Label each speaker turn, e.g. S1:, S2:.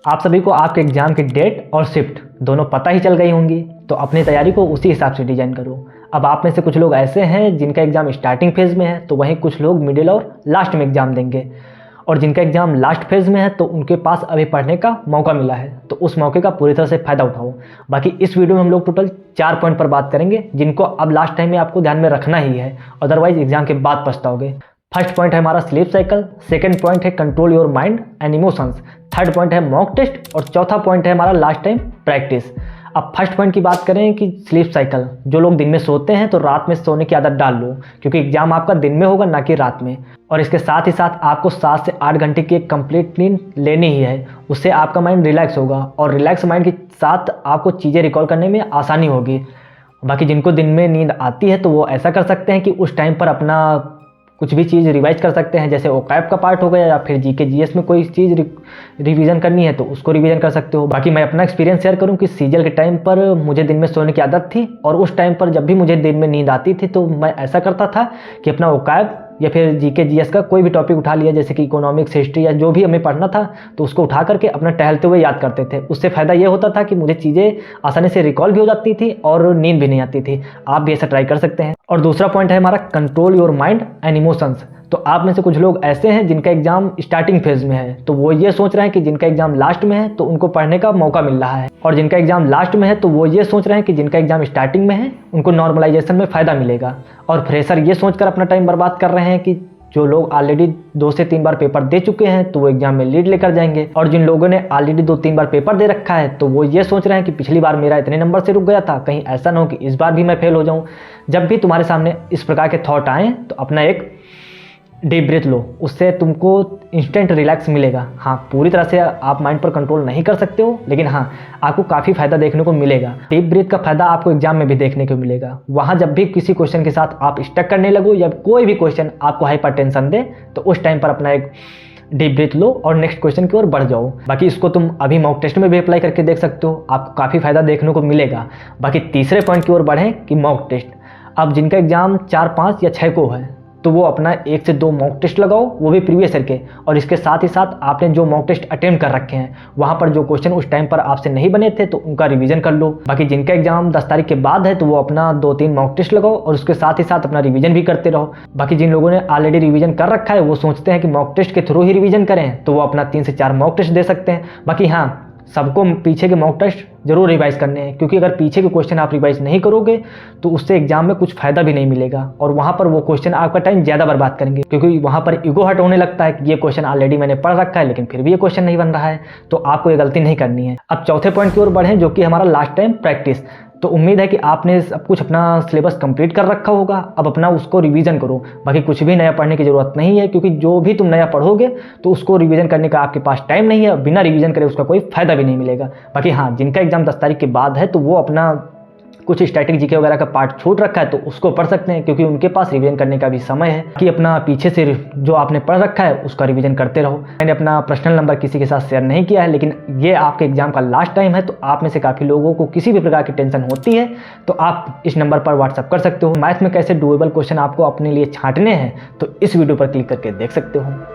S1: आप सभी को आपके एग्ज़ाम की डेट और शिफ्ट दोनों पता ही चल गई होंगी, तो अपनी तैयारी को उसी हिसाब से डिज़ाइन करो। अब आप में से कुछ लोग ऐसे हैं जिनका एग्ज़ाम स्टार्टिंग फेज़ में है, तो वहीं कुछ लोग मिडिल और लास्ट में एग्ज़ाम देंगे, और जिनका एग्ज़ाम लास्ट फेज़ में है तो उनके पास अभी पढ़ने का मौका मिला है, तो उस मौके का पूरी तरह से फ़ायदा उठाओ। बाकी इस वीडियो में हम लोग टोटल 4 पॉइंट पर बात करेंगे, जिनको अब लास्ट टाइम में आपको ध्यान में रखना ही है, अदरवाइज एग्ज़ाम के बाद पछताओगे। फर्स्ट पॉइंट है हमारा स्लीप साइकिल, सेकंड पॉइंट है control your mind and emotions, third point है मॉक टेस्ट, और चौथा पॉइंट है हमारा लास्ट टाइम प्रैक्टिस। अब फर्स्ट पॉइंट की बात करें कि स्लीप साइकिल, जो लोग दिन में सोते हैं तो रात में सोने की आदत डाल लो, क्योंकि एग्जाम आपका दिन में होगा ना कि रात में। और इसके साथ ही साथ आपको 7 से 8 घंटे की एक कंप्लीट नींद लेनी ही है, उससे आपका माइंड रिलैक्स होगा, और रिलैक्स माइंड के साथ आपको चीज़ें रिकॉल करने में आसानी होगी। बाकी जिनको दिन में नींद आती है तो वो ऐसा कर सकते हैं कि उस टाइम पर अपना कुछ भी चीज़ रिवाइज कर सकते हैं, जैसे ओकैब का पार्ट हो गया, या फिर जीके जीएस में कोई चीज़ रिवीजन करनी है तो उसको रिवीजन कर सकते हो। बाकी मैं अपना एक्सपीरियंस शेयर करूं कि सीजीएल के टाइम पर मुझे दिन में सोने की आदत थी, और उस टाइम पर जब भी मुझे दिन में नींद आती थी तो मैं ऐसा करता था कि अपना ओकैब या फिर जीके जीएस का कोई भी टॉपिक उठा लिया, जैसे कि इकोनॉमिक्स, हिस्ट्री या जो भी हमें पढ़ना था, तो उसको उठा करके अपना टहलते हुए याद करते थे। उससे फ़ायदा ये होता था कि मुझे चीज़ें आसानी से रिकॉल भी हो जाती थी और नींद भी नहीं आती थी। आप भी ऐसा ट्राई कर सकते हैं। और दूसरा पॉइंट है हमारा control your mind and emotions. तो आप में से कुछ लोग ऐसे हैं जिनका एग्जाम स्टार्टिंग फेज में है, तो वो ये सोच रहे हैं कि जिनका एग्जाम लास्ट में है तो उनको पढ़ने का मौका मिल रहा है, और जिनका एग्जाम लास्ट में है तो वो ये सोच रहे हैं कि जिनका एग्जाम स्टार्टिंग में है उनको नॉर्मलाइजेशन में फ़ायदा मिलेगा। और फ्रेशर ये सोचकर अपना टाइम बर्बाद कर रहे हैं कि जो लोग ऑलरेडी 2 से 3 बार पेपर दे चुके हैं तो वो एग्जाम में लीड लेकर जाएंगे, और जिन लोगों ने ऑलरेडी 2-3 बार पेपर दे रखा है तो वो ये सोच रहे हैं कि पिछली बार मेरा इतने नंबर से रुक गया था, कहीं ऐसा ना हो कि इस बार भी मैं फेल हो जाऊं। जब भी तुम्हारे सामने इस प्रकार के थॉट आए तो अपना एक डीप ब्रीथ लो, उससे तुमको इंस्टेंट रिलैक्स मिलेगा। हाँ, पूरी तरह से आप माइंड पर कंट्रोल नहीं कर सकते हो, लेकिन हाँ, आपको काफ़ी फ़ायदा देखने को मिलेगा। डीप ब्रीथ का फ़ायदा आपको एग्जाम में भी देखने को मिलेगा। वहाँ जब भी किसी क्वेश्चन के साथ आप स्टक करने लगो, या कोई भी क्वेश्चन आपको हाइपर टेंशन दे, तो उस टाइम पर अपना एक डीप ब्रीथ लो और नेक्स्ट क्वेश्चन की ओर बढ़ जाओ। बाकी इसको तुम अभी मॉक टेस्ट में भी अप्लाई करके देख सकते हो, आपको काफ़ी फ़ायदा देखने को मिलेगा। बाकी तीसरे पॉइंट की ओर बढ़ें कि मॉक टेस्ट। अब जिनका एग्जाम 4, 5 या 6 को है तो वो अपना 1 से 2 मॉक टेस्ट लगाओ, वो भी प्रीवियस ईयर के, और इसके साथ ही साथ आपने जो मॉक टेस्ट अटेम्प्ट कर रखे हैं वहाँ पर जो क्वेश्चन उस टाइम पर आपसे नहीं बने थे तो उनका रिवीजन कर लो। बाकी जिनका एग्जाम 10 तारीख के बाद है तो वो अपना 2-3 मॉक टेस्ट लगाओ और उसके साथ ही साथ अपना रिवीजन भी करते रहो। बाकी जिन लोगों ने ऑलरेडी रिवीजन कर रखा है वो सोचते हैं कि मॉक टेस्ट के थ्रू ही रिवीजन करें, तो वो अपना 3 से 4 मॉक टेस्ट दे सकते हैं। बाकी हाँ, सबको पीछे के मॉक टेस्ट जरूर रिवाइज करने हैं, क्योंकि अगर पीछे के क्वेश्चन आप रिवाइज नहीं करोगे तो उससे एग्जाम में कुछ फायदा भी नहीं मिलेगा, और वहाँ पर वो क्वेश्चन आपका टाइम ज़्यादा बर्बाद करेंगे, क्योंकि वहाँ पर ईगो हर्ट होने लगता है कि ये क्वेश्चन ऑलरेडी मैंने पढ़ रखा है लेकिन फिर भी ये क्वेश्चन नहीं बन रहा है, तो आपको ये गलती नहीं करनी है। अब चौथे पॉइंट की ओर बढ़ें, जो कि हमारा लास्ट टाइम प्रैक्टिस। तो उम्मीद है कि आपने सब कुछ अपना सिलेबस कंप्लीट कर रखा होगा, अब अपना उसको रिवीजन करो। बाकी कुछ भी नया पढ़ने की ज़रूरत नहीं है, क्योंकि जो भी तुम नया पढ़ोगे तो उसको रिवीजन करने का आपके पास टाइम नहीं है, बिना रिवीजन करे उसका कोई फ़ायदा भी नहीं मिलेगा। बाकी हाँ, जिनका एग्जाम 10 तारीख के बाद है तो वो अपना कुछ स्टैटिक जीके वगैरह का पार्ट छूट रखा है तो उसको पढ़ सकते हैं, क्योंकि उनके पास रिवीजन करने का भी समय है कि अपना पीछे से जो आपने पढ़ रखा है उसका रिवीजन करते रहो। मैंने अपना पर्सनल नंबर किसी के साथ शेयर नहीं किया है, लेकिन ये आपके एग्जाम का लास्ट टाइम है, तो आप में से काफ़ी लोगों को किसी भी प्रकार की टेंशन होती है तो आप इस नंबर पर व्हाट्सअप कर सकते हो। मैथ में कैसे डुएबल क्वेश्चन आपको अपने लिए छांटने हैं तो इस वीडियो पर क्लिक करके देख सकते हो।